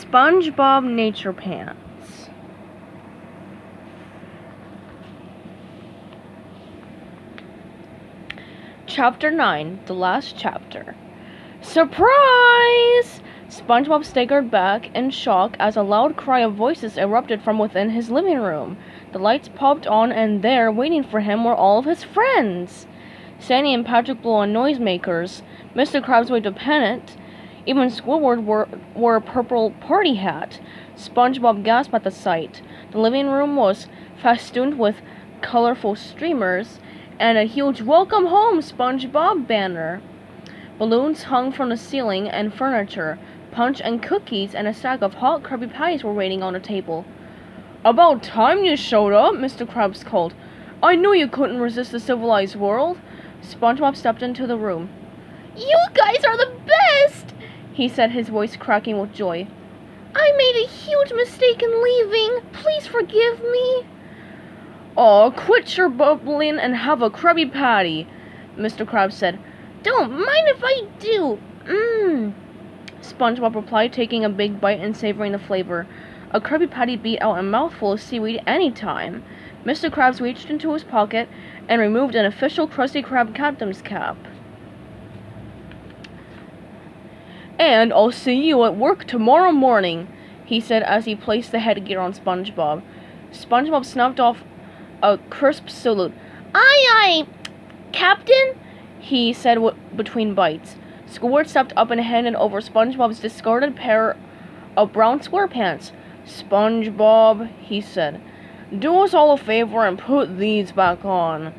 SpongeBob NaturePants. Chapter 9, the last chapter. Surprise! SpongeBob staggered back in shock as a loud cry of voices erupted from within his living room. The lights popped on, and there, waiting for him, were all of his friends. Sandy and Patrick blew on noisemakers. Mr. Krabs waved a pennant. Even Squidward wore a purple party hat. SpongeBob gasped at the sight. The living room was festooned with colorful streamers and a huge "Welcome Home, SpongeBob" banner. Balloons hung from the ceiling and furniture. Punch and cookies and a stack of hot Krabby Patties were waiting on the table. "About time you showed up," Mr. Krabs called. "I knew you couldn't resist the civilized world." SpongeBob stepped into the room. "You guys are the best!" he said, his voice cracking with joy. "I made a huge mistake in leaving. Please forgive me." "Aw, quit your bubbling and have a Krabby Patty," Mr. Krabs said. "Don't mind if I do." SpongeBob replied, taking a big bite and savoring the flavor. A Krabby Patty beat out a mouthful of seaweed any time. Mr. Krabs reached into his pocket and removed an official Krusty Krab captain's cap. "And I'll see you at work tomorrow morning," he said as he placed the headgear on SpongeBob. SpongeBob snapped off a crisp salute. "Aye, aye, Captain," he said between bites. Squidward stepped up and handed over SpongeBob's discarded pair of brown square pants. "SpongeBob," he said, "do us all a favor and put these back on."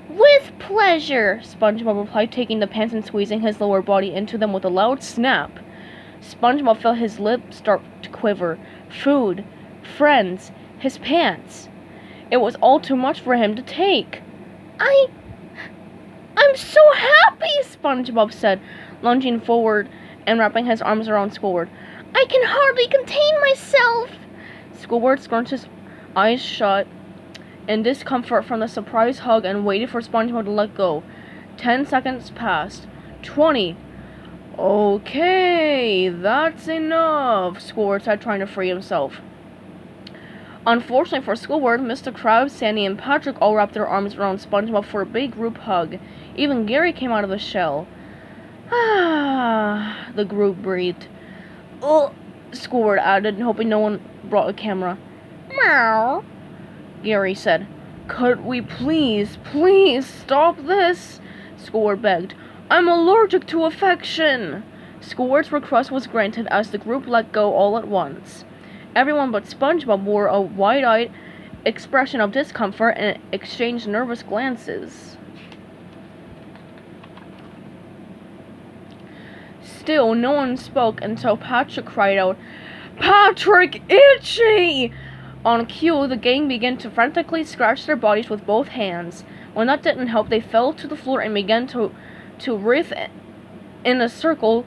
"With pleasure," SpongeBob replied, taking the pants and squeezing his lower body into them with a loud snap. SpongeBob felt his lips start to quiver. Food, friends, his pants. It was all too much for him to take. I'm so happy," SpongeBob said, lunging forward and wrapping his arms around Squidward. "I can hardly contain myself." Squidward scrunched his eyes shut in discomfort from the surprise hug and waited for SpongeBob to let go. 10 seconds passed. 20. "Okay, that's enough," Squidward said, trying to free himself. Unfortunately for Squidward, Mr. Krabs, Sandy, and Patrick all wrapped their arms around SpongeBob for a big group hug. Even Gary came out of the shell. "Ah," the group breathed. "Ugh," Squidward added, hoping no one brought a camera. "Meow," Gary said. "Could we please stop this?" Squidward begged. "I'm allergic to affection." Squidward's request was granted as the group let go all at once. Everyone but SpongeBob wore a wide-eyed expression of discomfort and exchanged nervous glances. Still, no one spoke until Patrick cried out, "Patrick, itchy!" On cue, the gang began to frantically scratch their bodies with both hands. When that didn't help, they fell to the floor and began to writhe in a circle,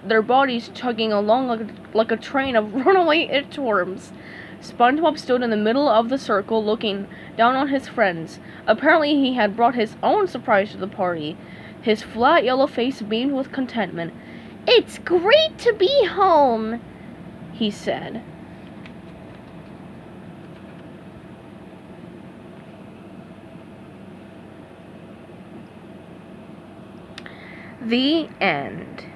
their bodies chugging along like a train of runaway itchworms. SpongeBob stood in the middle of the circle, looking down on his friends. Apparently, he had brought his own surprise to the party. His flat yellow face beamed with contentment. "It's great to be home," he said. The end.